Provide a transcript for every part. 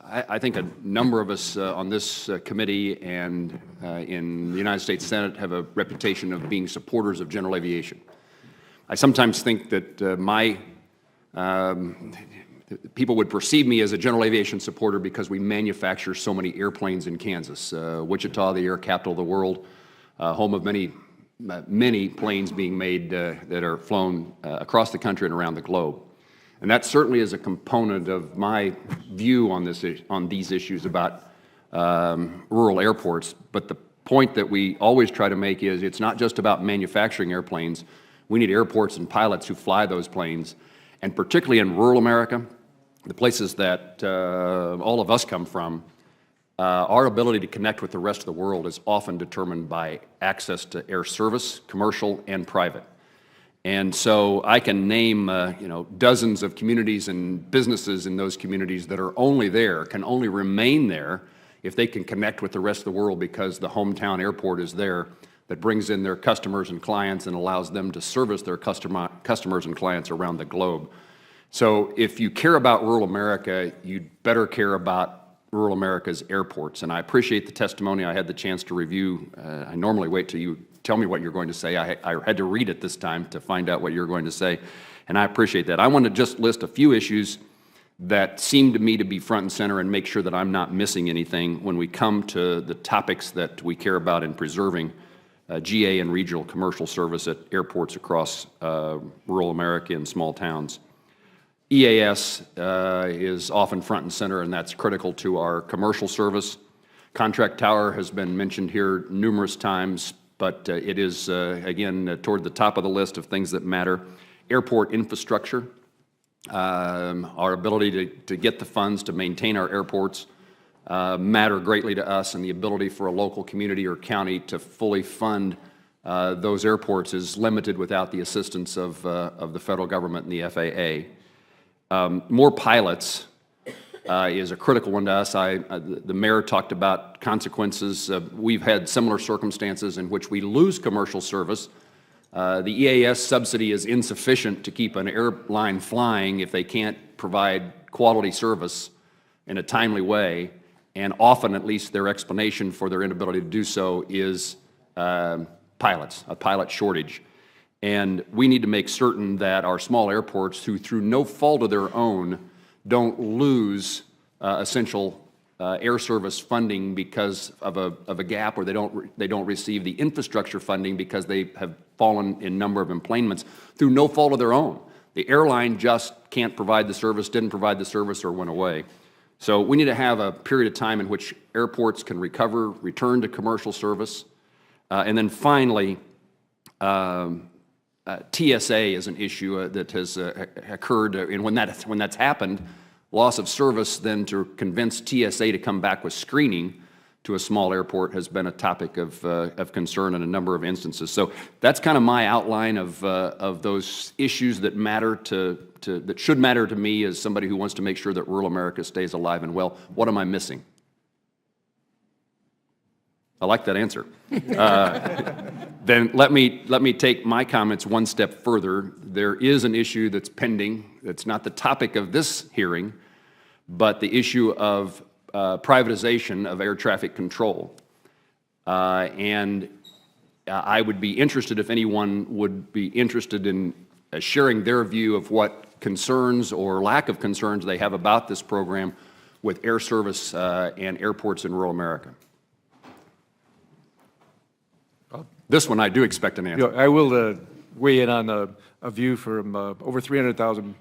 I think a number of us on this committee and in the United States Senate have a reputation of being supporters of general aviation. I sometimes think that people would perceive me as a general aviation supporter because we manufacture so many airplanes in Kansas. Wichita, the air capital of the world, home of many planes being made that are flown across the country and around the globe. And that certainly is a component of my view on these issues about rural airports. But the point that we always try to make is it's not just about manufacturing airplanes. We need airports and pilots who fly those planes. And particularly in rural America, the places that all of us come from, our ability to connect with the rest of the world is often determined by access to air service, commercial and private. And so I can name dozens of communities and businesses in those communities that are only there, can only remain there if they can connect with the rest of the world because the hometown airport is there that brings in their customers and clients and allows them to service their customers and clients around the globe. So if you care about rural America, you'd better care about rural America's airports. And I appreciate the testimony. I had the chance to review. I normally wait till you tell me what you're going to say. I had to read it this time to find out what you're going to say, and I appreciate that. I want to just list a few issues that seem to me to be front and center and make sure that I'm not missing anything when we come to the topics that we care about in preserving GA and regional commercial service at airports across rural America and small towns. EAS is often front and center, and that's critical to our commercial service. Contract tower has been mentioned here numerous times, but it is, again, toward the top of the list of things that matter. Airport infrastructure, our ability to get the funds to maintain our airports matter greatly to us, and the ability for a local community or county to fully fund those airports is limited without the assistance of the federal government and the FAA. More pilots is a critical one to us. The mayor talked about consequences. We've had similar circumstances in which we lose commercial service. The EAS subsidy is insufficient to keep an airline flying if they can't provide quality service in a timely way, and often, at least, their explanation for their inability to do so is pilots, a pilot shortage. And we need to make certain that our small airports, who through no fault of their own, don't lose essential air service funding because of a gap, or they don't receive the infrastructure funding because they have fallen in number of employments through no fault of their own. The airline just can't provide the service, didn't provide the service, or went away. So we need to have a period of time in which airports can recover, return to commercial service, and then finally, TSA is an issue that has occurred, and when that's happened, loss of service then to convince TSA to come back with screening to a small airport has been a topic of concern in a number of instances. So that's kind of my outline of those issues that matter that should matter to me as somebody who wants to make sure that rural America stays alive and well. What am I missing? I like that answer. Then let me take my comments one step further. There is an issue that's pending. It's not the topic of this hearing, but the issue of privatization of air traffic control. And I would be interested if anyone would be interested in sharing their view of what concerns or lack of concerns they have about this program with air service and airports in rural America. This one I do expect an answer. I will weigh in on a view from over 300,000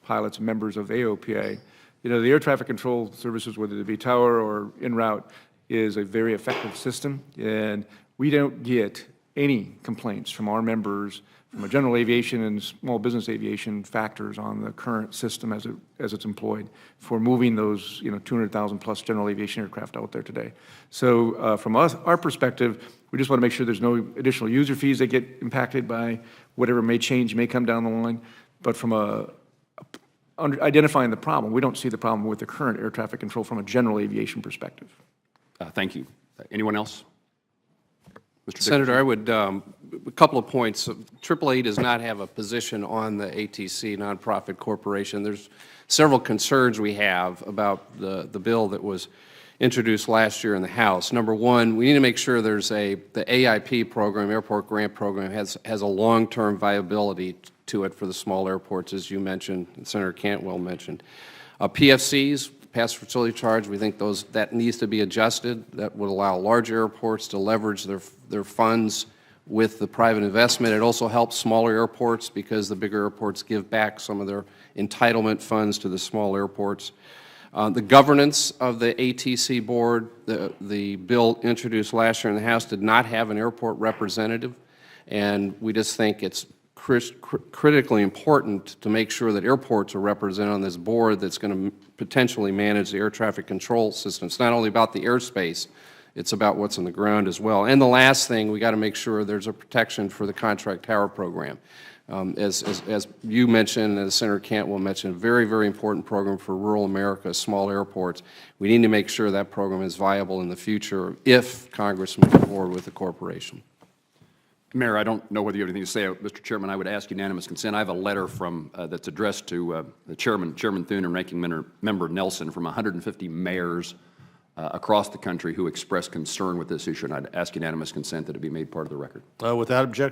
pilots and members of AOPA. The air traffic control services, whether it be tower or en route, is a very effective system, and we don't get any complaints from our members from a general aviation and small business aviation factors on the current system as it's employed for moving those 200,000 plus general aviation aircraft out there today. So from our perspective, we just want to make sure there's no additional user fees that get impacted by whatever may come down the line. But from identifying the problem, we don't see the problem with the current air traffic control from a general aviation perspective. Thank you. Anyone else? Senator, I would, a couple of points. AAA does not have a position on the ATC nonprofit corporation. There's several concerns we have about the bill that was introduced last year in the House. Number one, we need to make sure the AIP program, Airport Grant Program, has a long-term viability to it for the small airports, as you mentioned, and Senator Cantwell mentioned. PFCs, pass facility charge, we think that needs to be adjusted. That would allow large airports to leverage their funds with the private investment. It also helps smaller airports because the bigger airports give back some of their entitlement funds to the small airports. The governance of the ATC board, the bill introduced last year in the House did not have an airport representative, and we just think it's critically important to make sure that airports are represented on this board that's going to potentially manage the air traffic control system. It's not only about the airspace, it's about what's on the ground as well. And the last thing, we got to make sure there's a protection for the contract tower program. As you mentioned, and as Senator Cantwell mentioned, a very, very important program for rural America, small airports. We need to make sure that program is viable in the future if Congress moves forward with the corporation. Mayor, I don't know whether you have anything to say. Mr. Chairman, I would ask unanimous consent. I have a letter from that's addressed to the Chairman Thune and Ranking Member Nelson from 150 mayors across the country who expressed concern with this issue, and I'd ask unanimous consent that it be made part of the record. Without objection.